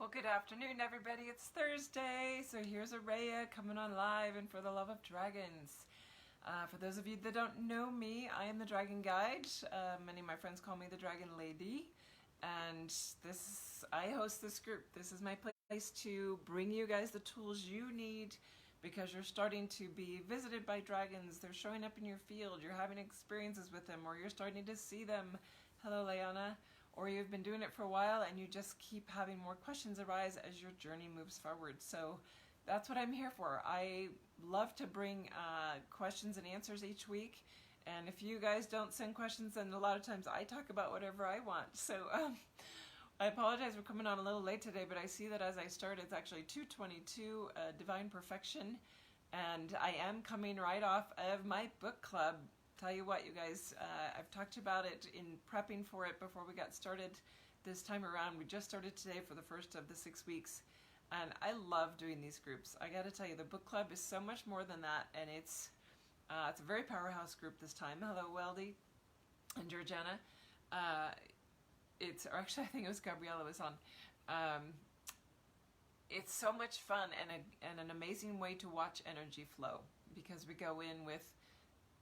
Well, good afternoon, everybody. It's Thursday, so here's Araya coming on live and for the love of dragons. For those of you that don't know me, I am the Dragon Guide. Many of my friends call me the Dragon Lady, and I host this group. This is my place to bring you guys the tools you need because you're starting to be visited by dragons. They're showing up in your field. You're having experiences with them, or you're starting to see them. Hello, Leona. Or you've been doing it for a while and you just keep having more questions arise as your journey moves forward. So that's what I'm here for. I love to bring questions and answers each week. And if you guys don't send questions, then a lot of times I talk about whatever I want. So I apologize for coming on a little late today, but I see that as I start, it's actually 2:22, Divine Perfection. And I am coming right off of my book club. Tell you what, you guys, I've talked about it in prepping for it before we got started this time around. We just started today for the first of the 6 weeks, and I love doing these groups. I got to tell you, the book club is so much more than that, and it's a very powerhouse group this time. Hello, Weldy and Georgiana. Or actually, I think it was Gabriella was on. It's so much fun and an amazing way to watch energy flow because we go in with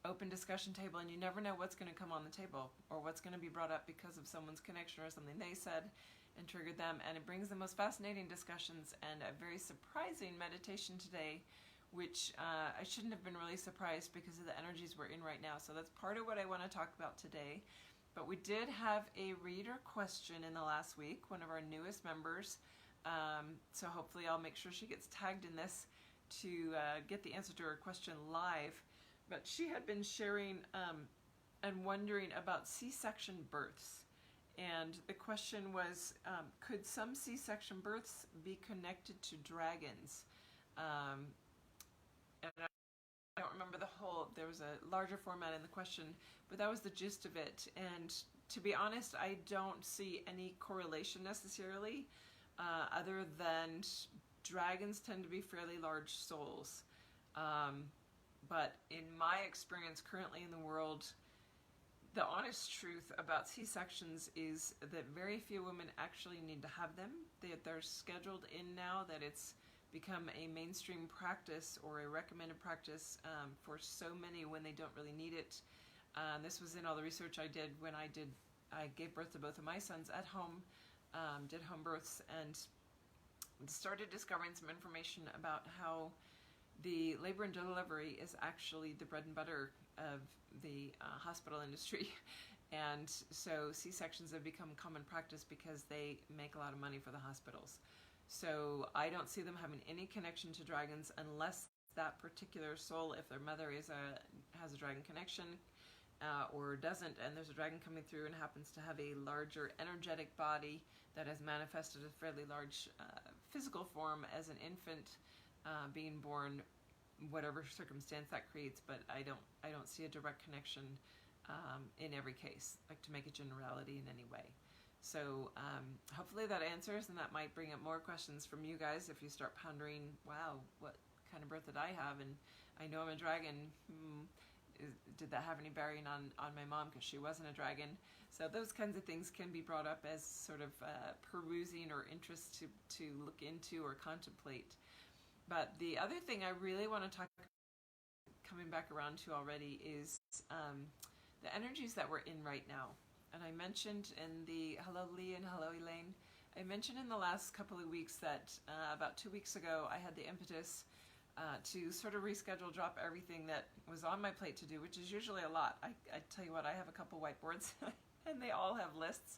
open discussion table and you never know what's going to come on the table or what's going to be brought up because of someone's connection or something they said and triggered them, and it brings the most fascinating discussions and a very surprising meditation today, which I shouldn't have been really surprised because of the energies we're in right now. So that's part of what I want to talk about today. But we did have a reader question in the last week, one of our newest members, so hopefully I'll make sure she gets tagged in this to get the answer to her question live. But she had been sharing and wondering about C-section births. And the question was, could some C-section births be connected to dragons? And I don't remember the whole, there was a larger format in the question, but that was the gist of it. And to be honest, I don't see any correlation necessarily, other than dragons tend to be fairly large souls. But in my experience currently in the world, the honest truth about C-sections is that very few women actually need to have them. They're scheduled in now, that it's become a mainstream practice or a recommended practice for so many when they don't really need it. This was in all the research I did when I gave birth to both of my sons at home, did home births, and started discovering some information about how the labor and delivery is actually the bread and butter of the hospital industry. And so C-sections have become common practice because they make a lot of money for the hospitals. So I don't see them having any connection to dragons unless that particular soul, if their mother has a dragon connection or doesn't, and there's a dragon coming through and happens to have a larger energetic body that has manifested a fairly large physical form as an infant, being born, whatever circumstance that creates, but I don't see a direct connection in every case, like to make a generality in any way. So hopefully that answers, and that might bring up more questions from you guys if you start pondering, wow, what kind of birth did I have? And I know I'm a dragon. Did that have any bearing on my mom because she wasn't a dragon? So those kinds of things can be brought up as sort of perusing or interest to look into or contemplate. But the other thing I really want to talk about, coming back around to already, is the energies that we're in right now. And I mentioned in the, hello Lee and hello Elaine, I mentioned in the last couple of weeks that about 2 weeks ago I had the impetus to sort of reschedule, drop everything that was on my plate to do, which is usually a lot. I tell you what, I have a couple whiteboards and they all have lists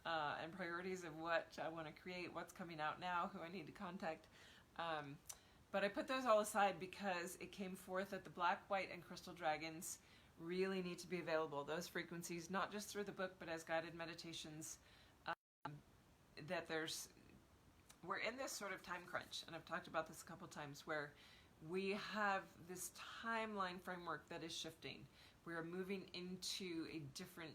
and priorities of what I want to create, what's coming out now, who I need to contact. But I put those all aside because it came forth that the black, white, and crystal dragons really need to be available. Those frequencies, not just through the book, but as guided meditations, that we're in this sort of time crunch. And I've talked about this a couple times where we have this timeline framework that is shifting. We're moving into a different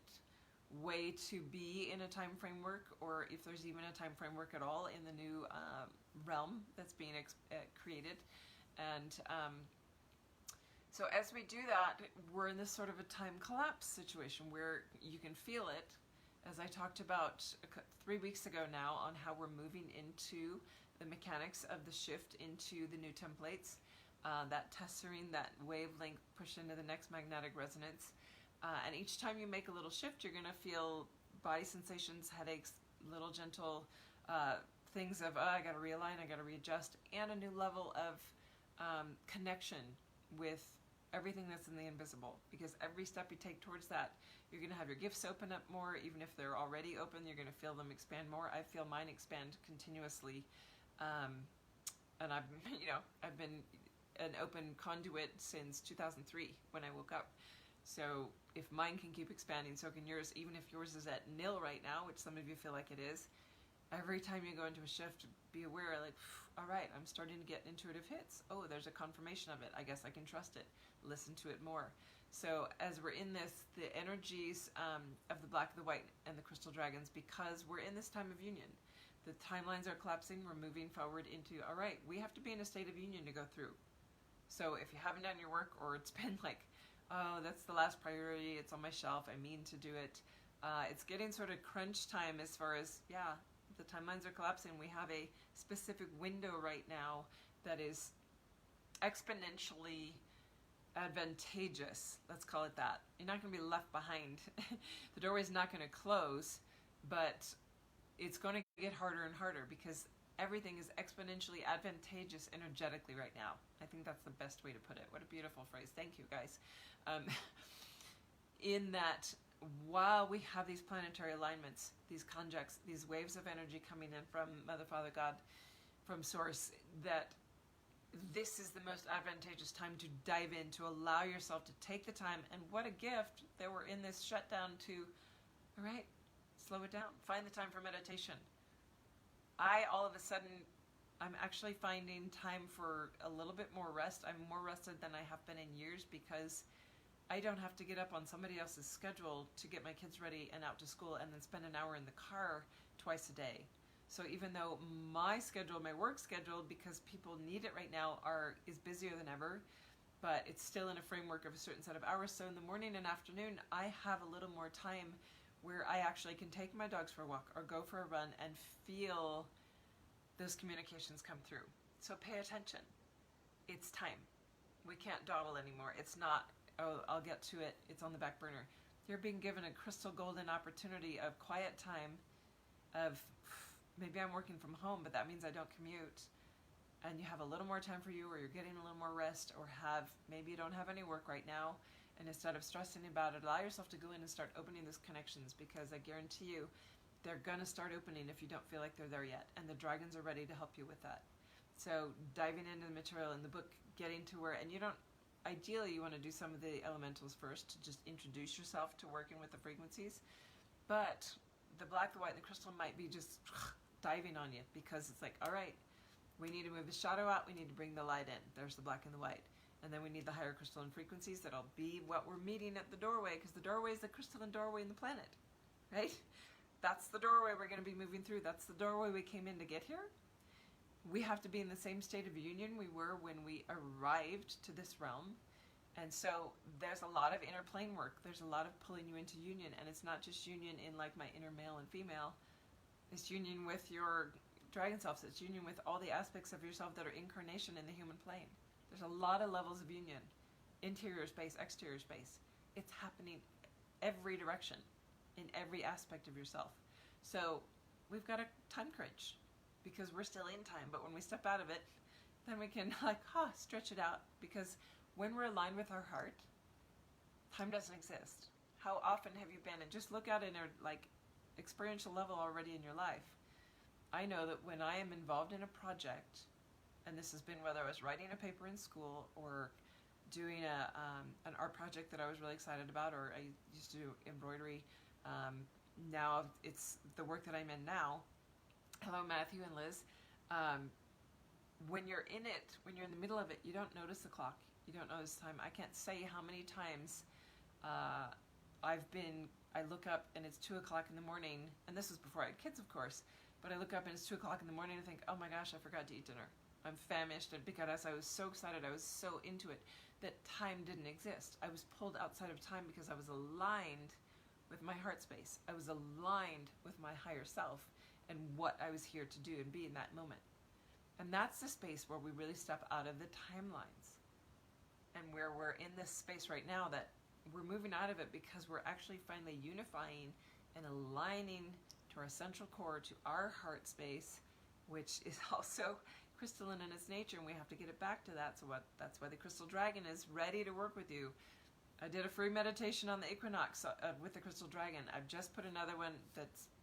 way to be in a time framework, or if there's even a time framework at all in the new realm that's being created. And so as we do that, we're in this sort of a time collapse situation where you can feel it as I talked about 3 weeks ago now, on how we're moving into the mechanics of the shift into the new templates, that tessering, that wavelength push into the next magnetic resonance. And each time you make a little shift, you're going to feel body sensations, headaches, little gentle things of, I got to realign, I got to readjust, and a new level of connection with everything that's in the invisible. Because every step you take towards that, you're going to have your gifts open up more. Even if they're already open, you're going to feel them expand more. I feel mine expand continuously. And I've been an open conduit since 2003 when I woke up. So if mine can keep expanding, so can yours. Even if yours is at nil right now, which some of you feel like it is, every time you go into a shift, be aware, like, all right, I'm starting to get intuitive hits. Oh, there's a confirmation of it. I guess I can trust it. Listen to it more. So as we're in this, the energies of the black, the white, and the crystal dragons, because we're in this time of union, the timelines are collapsing. We're moving forward into, all right, we have to be in a state of union to go through. So if you haven't done your work, or it's been like, oh, that's the last priority, it's on my shelf, I mean to do it, it's getting sort of crunch time as far as, yeah, the timelines are collapsing. We have a specific window right now that is exponentially advantageous. Let's call it that. You're not going to be left behind. The doorway's not going to close, but it's going to get harder and harder because everything is exponentially advantageous energetically right now. I think that's the best way to put it. What a beautiful phrase. Thank you, guys. In that, while we have these planetary alignments, these conjuncts, these waves of energy coming in from Mother, Father, God, from Source, that this is the most advantageous time to dive in, to allow yourself to take the time. And what a gift that we're in this shutdown to, all right, slow it down. Find the time for meditation. All of a sudden, I'm actually finding time for a little bit more rest. I'm more rested than I have been in years because I don't have to get up on somebody else's schedule to get my kids ready and out to school and then spend an hour in the car twice a day. So even though my schedule, my work schedule, because people need it right now, is busier than ever, but it's still in a framework of a certain set of hours. So in the morning and afternoon, I have a little more time where I actually can take my dogs for a walk or go for a run and feel those communications come through. So pay attention. It's time. We can't dawdle anymore. It's not, oh, I'll get to it, it's on the back burner. You're being given a crystal golden opportunity of quiet time, of maybe I'm working from home, but that means I don't commute, and you have a little more time for you, or you're getting a little more rest, or maybe you don't have any work right now, and instead of stressing about it, allow yourself to go in and start opening those connections, because I guarantee you, they're going to start opening if you don't feel like they're there yet, and the dragons are ready to help you with that. So diving into the material in the book, getting to where, and ideally you want to do some of the elementals first to just introduce yourself to working with the frequencies, but the black, the white, and the crystal might be just diving on you, because it's like, all right, we need to move the shadow out, we need to bring the light in. There's the black and the white. And then we need the higher crystalline frequencies that'll be what we're meeting at the doorway, because the doorway is the crystalline doorway in the planet, right? That's the doorway we're going to be moving through. That's the doorway we came in to get here. We have to be in the same state of union we were when we arrived to this realm. And so there's a lot of inner plane work. There's a lot of pulling you into union. And it's not just union in like my inner male and female. It's union with your dragon selves. It's union with all the aspects of yourself that are incarnation in the human plane. There's a lot of levels of union. Interior space, exterior space. It's happening every direction, in every aspect of yourself. So we've got a time crunch because we're still in time. But when we step out of it, then we can stretch it out. Because when we're aligned with our heart, time doesn't exist. How often have you been, and just look at it in a experiential level already in your life. I know that when I am involved in a project, and this has been whether I was writing a paper in school or doing an art project that I was really excited about, or I used to do embroidery. Now it's the work that I'm in now. Hello, Matthew and Liz. When you're in it, when you're in the middle of it, you don't notice the clock. You don't notice time. I can't say how many times I look up and it's 2 o'clock in the morning, and this was before I had kids, of course, but I look up and it's 2 o'clock in the morning and think, oh my gosh, I forgot to eat dinner. I'm famished, and because I was so excited, I was so into it, that time didn't exist. I was pulled outside of time because I was aligned with my heart space. I was aligned with my higher self and what I was here to do and be in that moment. And that's the space where we really step out of the timelines. And where we're in this space right now that we're moving out of it because we're actually finally unifying and aligning to our central core, to our heart space, which is also crystalline in its nature, and we have to get it back to that. So that's why the crystal dragon is ready to work with you. I did a free meditation on the equinox with the crystal dragon. I've just put another one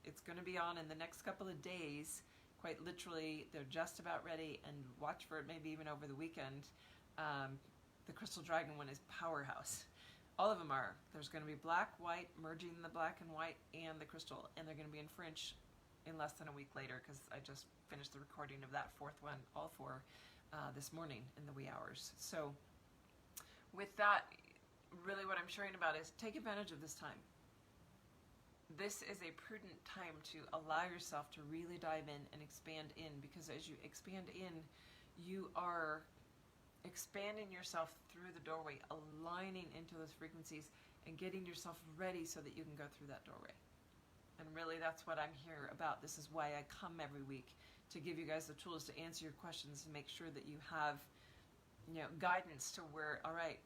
it's going to be on in the next couple of days. Quite literally, they're just about ready, and watch for it maybe even over the weekend. The crystal dragon one is powerhouse. All of them are. There's going to be black, white, merging the black and white and the crystal, and they're going to be in French in less than a week later, because I just finished the recording of that fourth one, all four, this morning in the wee hours. So with that, really what I'm sharing about is take advantage of this time. This is a prudent time to allow yourself to really dive in and expand in, because as you expand in, you are expanding yourself through the doorway, aligning into those frequencies and getting yourself ready so that you can go through that doorway. And really that's what I'm here about. This is why I come every week, to give you guys the tools to answer your questions and make sure that you have, guidance to where, all right,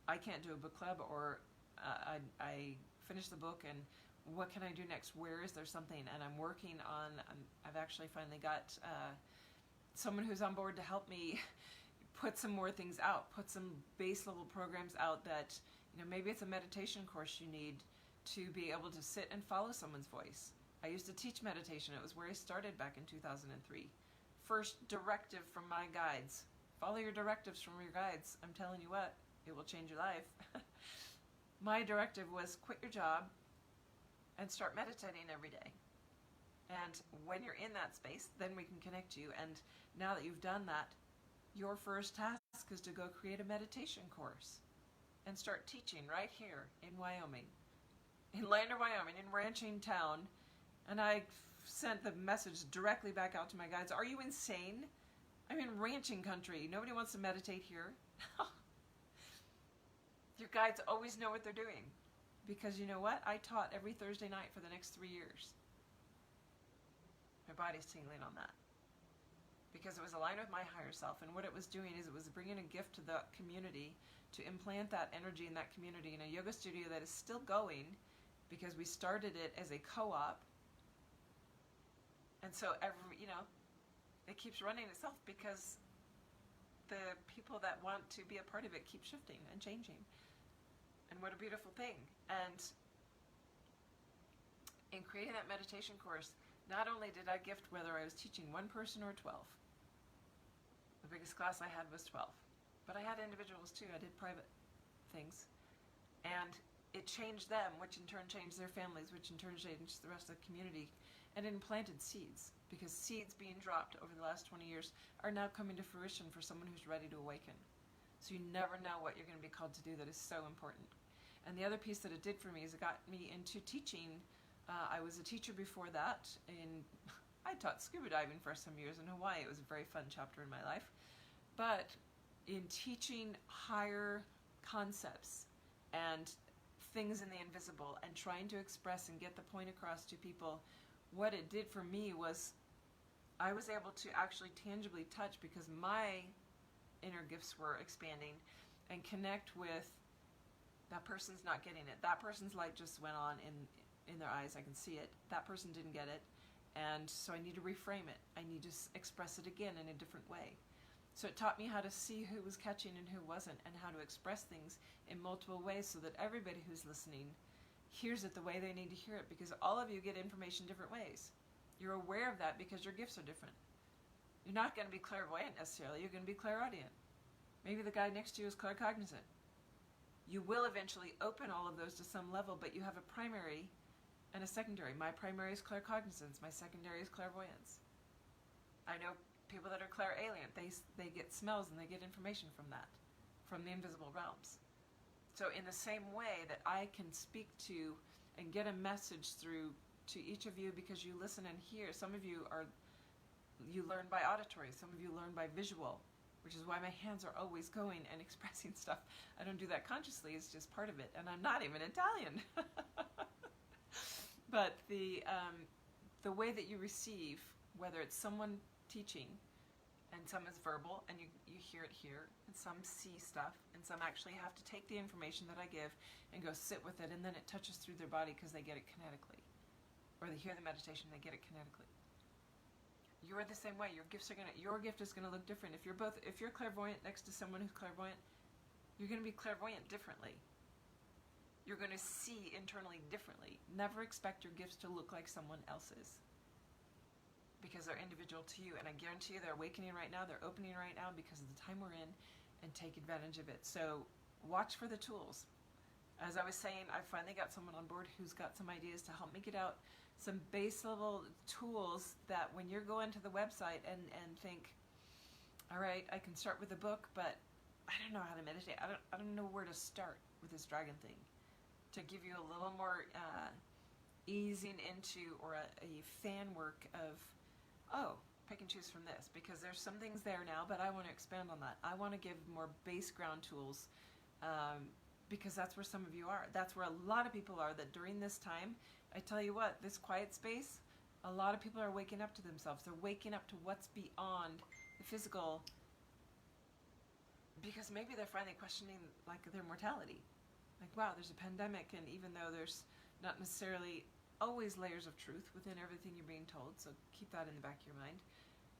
I can't do a book club, or I finished the book, and what can I do next? Where is there something? And I'm working on, I've actually finally got someone who's on board to help me put some more things out, put some base level programs out that, maybe it's a meditation course you need to be able to sit and follow someone's voice. I used to teach meditation. It was where I started back in 2003. First directive from my guides. Follow your directives from your guides. I'm telling you what, it will change your life. My directive was quit your job and start meditating every day. And when you're in that space, then we can connect you. And now that you've done that, your first task is to go create a meditation course and start teaching right here in Wyoming, in Lander, Wyoming, in Ranching Town. And I sent the message directly back out to my guides. Are you insane? I'm in ranching country. Nobody wants to meditate here. Your guides always know what they're doing. Because you know what? I taught every Thursday night for the next 3 years. My body's tingling on that. Because it was aligned with my higher self. And what it was doing is it was bringing a gift to the community to implant that energy in that community in a yoga studio that is still going, because we started it as a co-op. And so it keeps running itself, because the people that want to be a part of it keep shifting and changing. And what a beautiful thing. And in creating that meditation course, not only did I gift whether I was teaching one person or 12. The biggest class I had was 12. But I had individuals too. I did private things. And it changed them, which in turn changed their families, which in turn changed the rest of the community. And it implanted seeds, because seeds being dropped over the last 20 years are now coming to fruition for someone who's ready to awaken. So you never know what you're going to be called to do. That is so important. And the other piece that it did for me is it got me into teaching. I was a teacher before that. I taught scuba diving for some years in Hawaii. It was a very fun chapter in my life. But in teaching higher concepts and things in the invisible and trying to express and get the point across to people, what it did for me was I was able to actually tangibly touch, because my inner gifts were expanding, and connect with that person's not getting it. That person's light just went on in their eyes. I can see it. That person didn't get it. And so I need to reframe it. I need to express it again in a different way. So it taught me how to see who was catching and who wasn't, and how to express things in multiple ways so that everybody who's listening hears it the way they need to hear it, because all of you get information different ways. You're aware of that because your gifts are different. You're not going to be clairvoyant necessarily. You're going to be clairaudient. Maybe the guy next to you is claircognizant. You will eventually open all of those to some level, but you have a primary and a secondary. My primary is claircognizance. My secondary is clairvoyance. I know people that are clairalient. They get smells and they get information from that, from the invisible realms. So in the same way that I can speak to and get a message through to each of you, because you listen and hear. Some of you learn by auditory. Some of you learn by visual, which is why my hands are always going and expressing stuff. I don't do that consciously. It's just part of it. And I'm not even Italian. But the way that you receive, whether it's someone teaching, and some is verbal, and you hear it here, and some see stuff, and some actually have to take the information that I give and go sit with it, and then it touches through their body because they get it kinetically. Or they hear the meditation, they get it kinetically. You're the same way. Your gift is gonna look different. If you're clairvoyant next to someone who's clairvoyant, you're gonna be clairvoyant differently. You're gonna see internally differently. Never expect your gifts to look like someone else's, because they're individual to you, and I guarantee you they're awakening right now, they're opening right now because of the time we're in, and take advantage of it. So watch for the tools. As I was saying, I finally got someone on board who's got some ideas to help me get out some base level tools that when you're going to the website and think, all right, I can start with a book, but I don't know how to meditate. I don't know where to start with this dragon thing. To give you a little more easing into, or a fan work of, oh, pick and choose from this, because there's some things there now, but I want to expand on that. I want to give more base ground tools, because that's where some of you are. That's where a lot of people are, that during this time, I tell you what, this quiet space, a lot of people are waking up to themselves. They're waking up to what's beyond the physical, because maybe they're finally questioning like their mortality. Like, wow, there's a pandemic, and even though there's not necessarily always layers of truth within everything you're being told, so keep that in the back of your mind,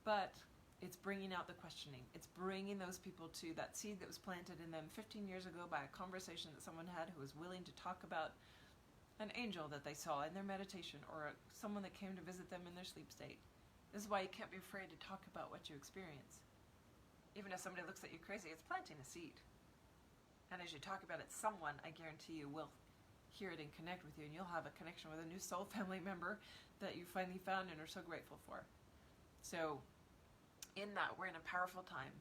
but it's bringing out the questioning. It's bringing those people to that seed that was planted in them 15 years ago by a conversation that someone had who was willing to talk about an angel that they saw in their meditation, or someone that came to visit them in their sleep state. This is why you can't be afraid to talk about what you experience. Even if somebody looks at you crazy, it's planting a seed. And as you talk about it, someone, I guarantee you, will hear it and connect with you, and you'll have a connection with a new soul family member that you finally found and are so grateful for. So in that, we're in a powerful time.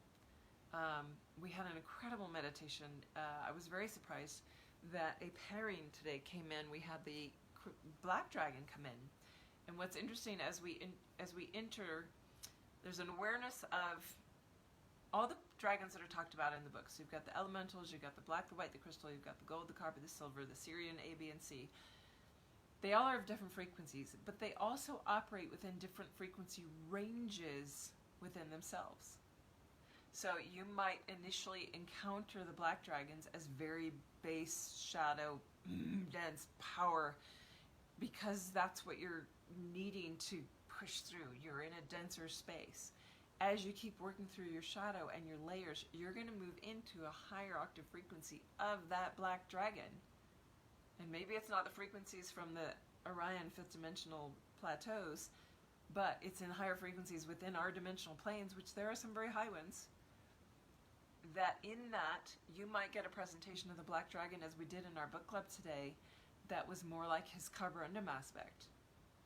We had an incredible meditation. I was very surprised that a pairing today came in. We had the black dragon come in. And what's interesting, as we enter, there's an awareness of all the dragons that are talked about in the book. So you've got the elementals, you've got the black, the white, the crystal, you've got the gold, the copper, the silver, the Syrian, A, B, and C. They all are of different frequencies, but they also operate within different frequency ranges within themselves. So you might initially encounter the black dragons as very base, shadow, dense power, because that's what you're needing to push through. You're in a denser space. As you keep working through your shadow and your layers, you're going to move into a higher octave frequency of that black dragon. And maybe it's not the frequencies from the Orion fifth dimensional plateaus, but it's in higher frequencies within our dimensional planes, which there are some very high ones. That in that, you might get a presentation of the black dragon, as we did in our book club today, that was more like his carborundum aspect.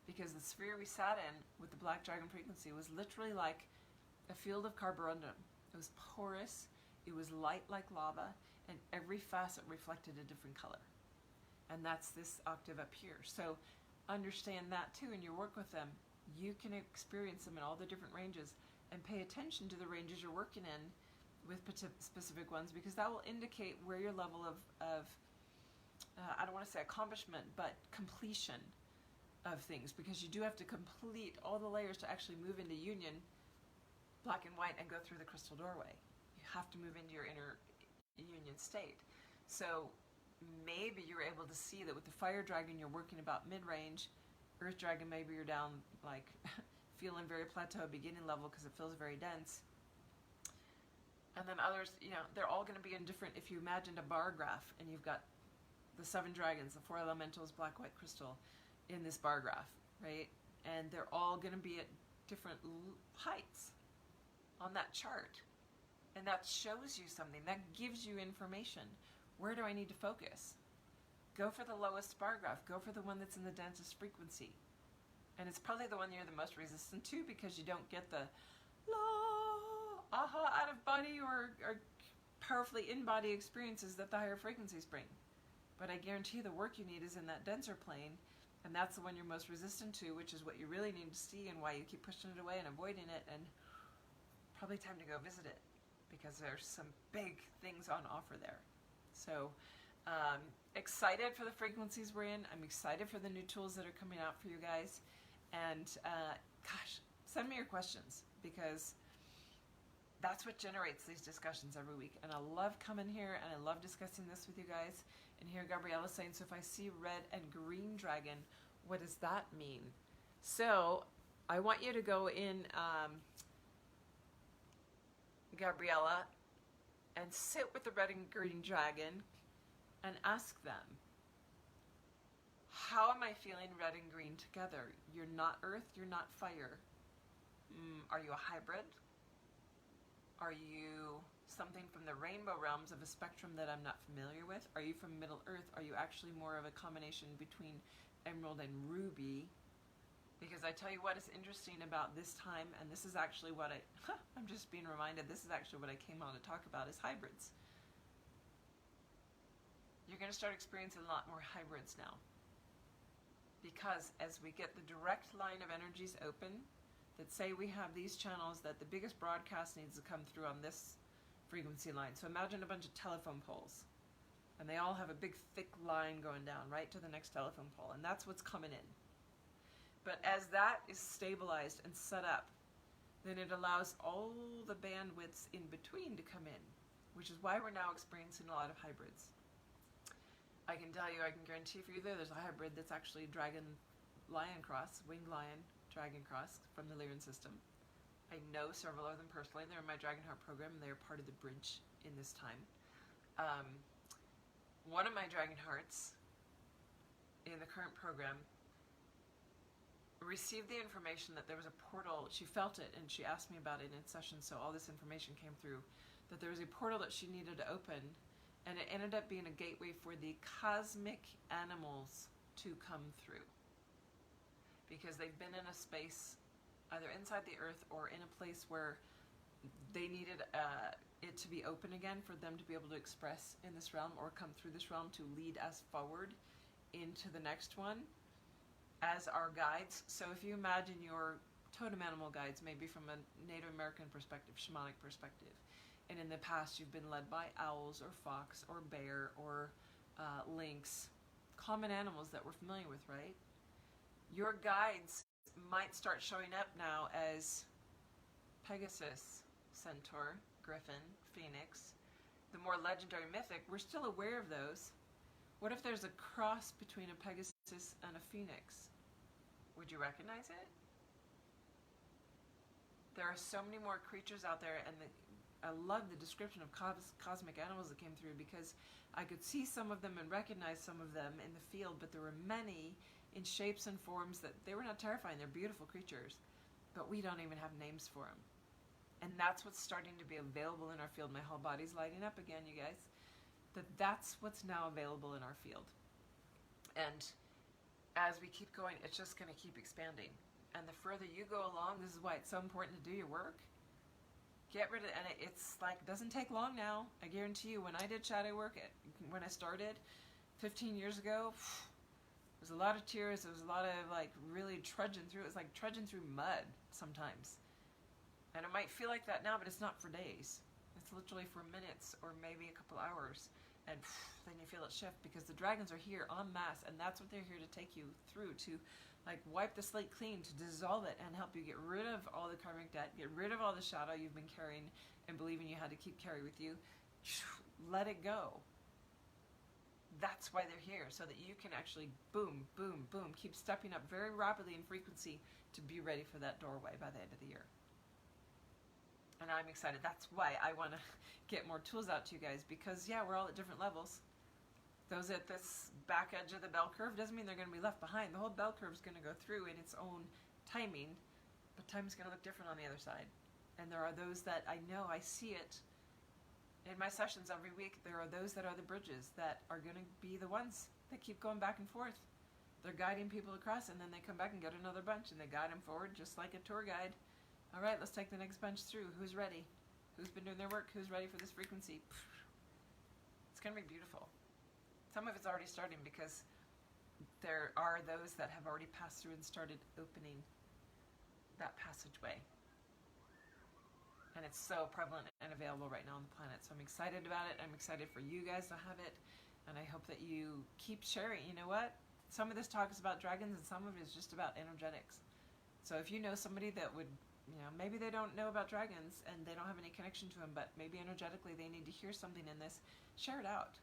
Because the sphere we sat in with the black dragon frequency was literally like a field of carborundum. It was porous, it was light like lava, and every facet reflected a different color. And that's this octave up here. So understand that too in your work with them. You can experience them in all the different ranges, and pay attention to the ranges you're working in with specific ones, because that will indicate where your level of I don't want to say accomplishment, but completion of things, because you do have to complete all the layers to actually move into union, black and white, and go through the crystal doorway. You have to move into your inner union state. So maybe you're able to see that with the fire dragon you're working about mid-range, earth dragon maybe you're down like feeling very plateau beginning level because it feels very dense. And then others, they're all going to be in different, if you imagined a bar graph and you've got the 7 dragons, the 4 elementals, black, white, crystal in this bar graph, right? And they're all going to be at different heights on that chart. And that shows you something. That gives you information. Where do I need to focus? Go for the lowest bar graph. Go for the one that's in the densest frequency. And it's probably the one you're the most resistant to, because you don't get the aha out of body or powerfully in-body experiences that the higher frequencies bring. But I guarantee the work you need is in that denser plane, and that's the one you're most resistant to, which is what you really need to see and why you keep pushing it away and avoiding it, and probably time to go visit it, because there's some big things on offer there. So Excited for the frequencies we're in. I'm excited for the new tools that are coming out for you guys. And gosh, send me your questions, because that's what generates these discussions every week. And I love coming here and I love discussing this with you guys. And here Gabriella's saying, so if I see red and green dragon, what does that mean? So I want you to go in, Gabriella, and sit with the red and green dragon and ask them, how am I feeling red and green together? You're not earth, you're not fire. Are you a hybrid? Are you something from the rainbow realms of a spectrum that I'm not familiar with? Are you from Middle Earth? Are you actually more of a combination between emerald and ruby? Because I tell you what is interesting about this time, and this is actually what I'm just being reminded, this is actually what I came on to talk about, is hybrids. You're going to start experiencing a lot more hybrids now. Because as we get the direct line of energies open, that say we have these channels that the biggest broadcast needs to come through on this frequency line. So imagine a bunch of telephone poles, and they all have a big thick line going down right to the next telephone pole, and that's what's coming in. But as that is stabilized and set up, then it allows all the bandwidths in between to come in, which is why we're now experiencing a lot of hybrids. I can tell you, I can guarantee for you there's a hybrid that's actually dragon lion cross, winged lion dragon cross from the Lyran system. I know several of them personally. They're in my Dragon Heart program, and they're part of the bridge in this time. One of my Dragon Hearts in the current program received the information that there was a portal. She felt it, and she asked me about it in session, so all this information came through, that there was a portal that she needed to open, and it ended up being a gateway for the cosmic animals to come through. Because they've been in a space, either inside the earth or in a place where they needed it to be open again for them to be able to express in this realm or come through this realm to lead us forward into the next one as our guides. So if you imagine your totem animal guides, maybe from a Native American perspective, shamanic perspective, and in the past you've been led by owls or fox or bear or lynx, common animals that we're familiar with, right? Your guides might start showing up now as Pegasus, Centaur, Griffin, Phoenix. The more legendary mythic, we're still aware of those. What if there's a cross between a Pegasus and a Phoenix? Would you recognize it? There are so many more creatures out there, and I love the description of cosmic animals that came through, because I could see some of them and recognize some of them in the field, but there were many in shapes and forms that they were not terrifying. They're beautiful creatures, but we don't even have names for them. And that's what's starting to be available in our field. My whole body's lighting up again, you guys. That's what's now available in our field. And as we keep going, it's just going to keep expanding. And the further you go along, this is why it's so important to do your work. Get rid of it. And it's like, it doesn't take long now. I guarantee you, when I did shadow work, when I started 15 years ago, there was a lot of tears. There was a lot of like really trudging through. It was like trudging through mud sometimes. And it might feel like that now, but it's not for days. It's literally for minutes or maybe a couple hours. And then you feel it shift, because the dragons are here en masse, and that's what they're here to take you through, to like wipe the slate clean, to dissolve it and help you get rid of all the karmic debt, get rid of all the shadow you've been carrying and believing you had to keep carry with you. Let it go. That's why they're here, so that you can actually boom, boom, boom, keep stepping up very rapidly in frequency to be ready for that doorway by the end of the year. And I'm excited. That's why I want to get more tools out to you guys, because yeah, we're all at different levels. Those at this back edge of the bell curve doesn't mean they're going to be left behind. The whole bell curve is going to go through in its own timing, but time's going to look different on the other side. And there are those that I know, I see it in my sessions every week. There are those that are the bridges that are going to be the ones that keep going back and forth. They're guiding people across, and then they come back and get another bunch, and they guide them forward just like a tour guide. All right, let's take the next bunch through. Who's ready? Who's been doing their work? Who's ready for this frequency? It's going to be beautiful. Some of it's already starting, because there are those that have already passed through and started opening that passageway. And it's so prevalent and available right now on the planet. So I'm excited about it. I'm excited for you guys to have it. And I hope that you keep sharing. You know what? Some of this talk is about dragons and some of it is just about energetics. So if you know somebody that would, maybe they don't know about dragons and they don't have any connection to them, but maybe energetically they need to hear something in this, share it out.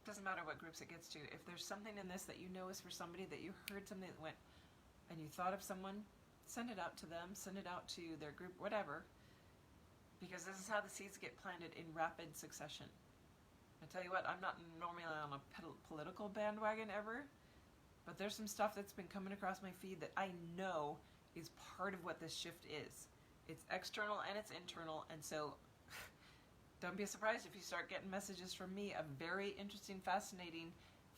Doesn't matter what groups it gets to. If there's something in this that you know is for somebody, that you heard something that went and you thought of someone, send it out to them, send it out to their group, whatever. Because this is how the seeds get planted in rapid succession. I tell you what, I'm not normally on a political bandwagon ever, but there's some stuff that's been coming across my feed that I know is part of what this shift is. It's external and it's internal, and so don't be surprised if you start getting messages from me of very interesting, fascinating,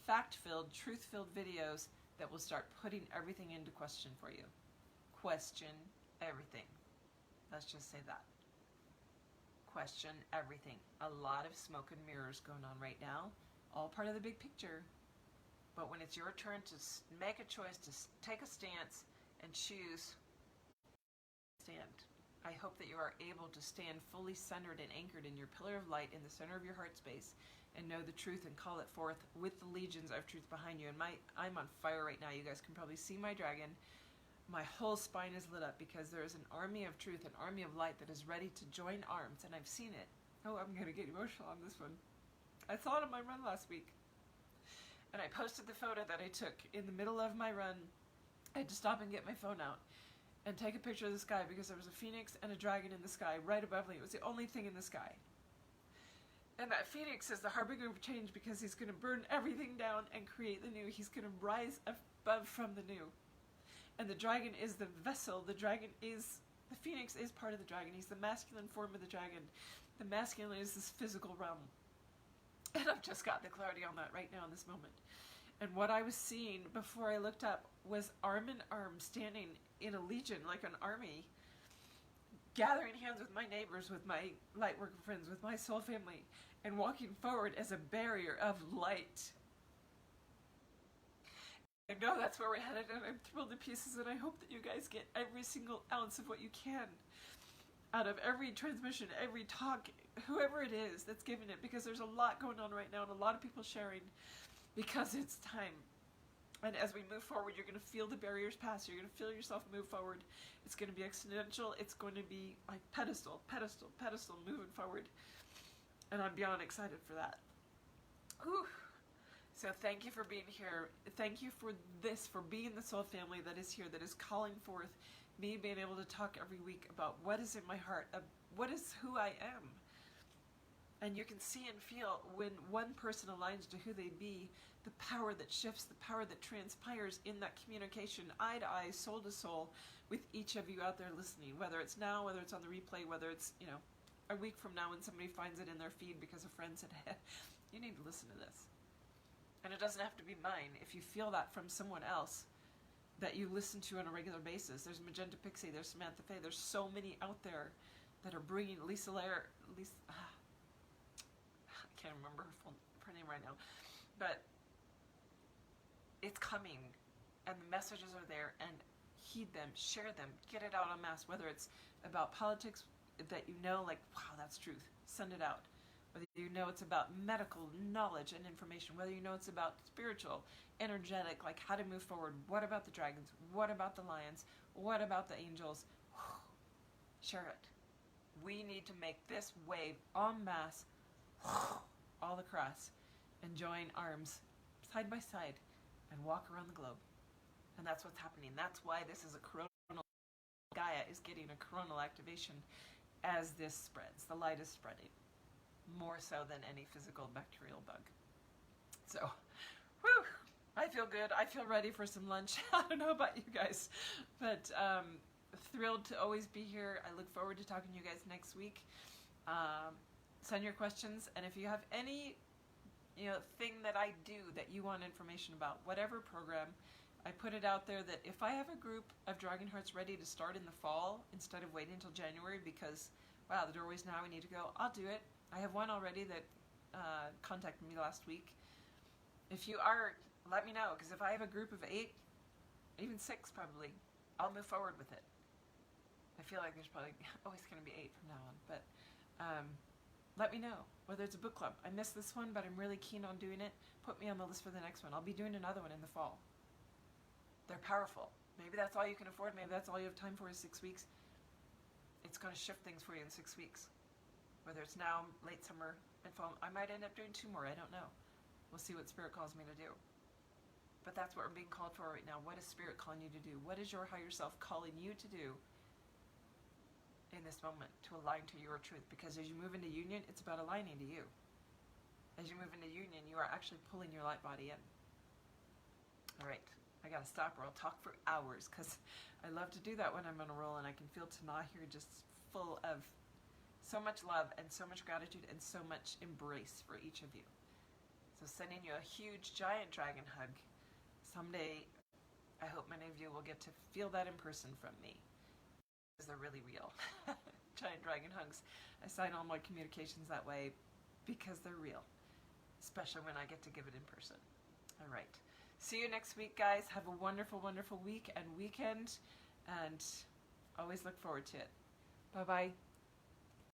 fact-filled, truth-filled videos that will start putting everything into question for you. Question everything. Let's just say that. Question everything. A lot of smoke and mirrors going on right now, all part of the big picture. But when it's your turn to make a choice, to take a stance and choose, stand. I hope that you are able to stand fully centered and anchored in your pillar of light in the center of your heart space and know the truth and call it forth with the legions of truth behind you. And I'm on fire right now. You guys can probably see my dragon. My whole spine is lit up because there is an army of truth, an army of light that is ready to join arms, and I've seen it. Oh, I'm going to get emotional on this one. I saw it on my run last week, and I posted the photo that I took in the middle of my run. I had to stop and get my phone out and take a picture of the sky because there was a phoenix and a dragon in the sky right above me. It was the only thing in the sky. And that phoenix is the harbinger of change because he's going to burn everything down and create the new. He's going to rise above from the new. And the dragon is the vessel. The phoenix is part of the dragon. He's the masculine form of the dragon. The masculine is this physical realm. And I've just got the clarity on that right now in this moment. And what I was seeing before I looked up was arm in arm standing in a legion, like an army, gathering hands with my neighbors, with my lightworker friends, with my soul family, and walking forward as a barrier of light. I know that's where we're headed, and I'm thrilled to pieces, and I hope that you guys get every single ounce of what you can out of every transmission, every talk, whoever it is that's giving it, because there's a lot going on right now and a lot of people sharing because it's time. And as we move forward, you're going to feel the barriers pass. You're going to feel yourself move forward. It's going to be exponential. It's going to be like pedestal, pedestal, pedestal, moving forward. And I'm beyond excited for that. Whew. So thank you for being here. Thank you for being the soul family that is here, that is calling forth me being able to talk every week about what is in my heart, what is who I am. And you can see and feel when one person aligns to who they be, the power that shifts, the power that transpires in that communication, eye to eye, soul to soul, with each of you out there listening, whether it's now, whether it's on the replay, whether it's, a week from now when somebody finds it in their feed because a friend said, hey, you need to listen to this. And it doesn't have to be mine. If you feel that from someone else that you listen to on a regular basis, there's Magenta Pixie, there's Samantha Faye, there's so many out there that are bringing I can't remember her name right now, but it's coming, and the messages are there, and heed them, share them, get it out en masse, whether it's about politics that like, wow, that's truth, send it out. Whether you know it's about medical knowledge and information, whether you know it's about spiritual, energetic, like how to move forward, what about the dragons, what about the lions, what about the angels, share it. We need to make this wave en masse all across and join arms side by side and walk around the globe. And that's what's happening. That's why this is a coronal, Gaia is getting a coronal activation as this spreads. The light is spreading more so than any physical bacterial bug. So, whew, I feel good. I feel ready for some lunch. I don't know about you guys, but thrilled to always be here. I look forward to talking to you guys next week. Send your questions, and if you have any thing that I do that you want information about, whatever program, I put it out there that if I have a group of Dragon Hearts ready to start in the fall instead of waiting until January because, wow, the doorway's now, we need to go, I'll do it. I have one already that contacted me last week. If you are, let me know, because if I have a group of 8, even 6 probably, I'll move forward with it. I feel like there's probably always going to be 8 from now on, but Let me know. Whether it's a book club. I missed this one, but I'm really keen on doing it. Put me on the list for the next one. I'll be doing another one in the fall. They're powerful. Maybe that's all you can afford. Maybe that's all you have time for is 6 weeks. It's going to shift things for you in 6 weeks. Whether it's now, late summer, and fall. I might end up doing 2 more. I don't know. We'll see what Spirit calls me to do. But that's what we're being called for right now. What is Spirit calling you to do? What is your higher self calling you to do in this moment to align to your truth? Because as you move into union, it's about aligning to you. As you move into union, you are actually pulling your light body in. All right. I gotta stop or I'll talk for hours because I love to do that when I'm on a roll, and I can feel Tana here just full of so much love and so much gratitude and so much embrace for each of you. So sending you a huge giant dragon hug. Someday I hope many of you will get to feel that in person from me because they're really real. Giant dragon hugs. I sign all my communications that way because they're real, especially when I get to give it in person. All right. See you next week, guys. Have a wonderful, wonderful week and weekend, and always look forward to it. Bye-bye.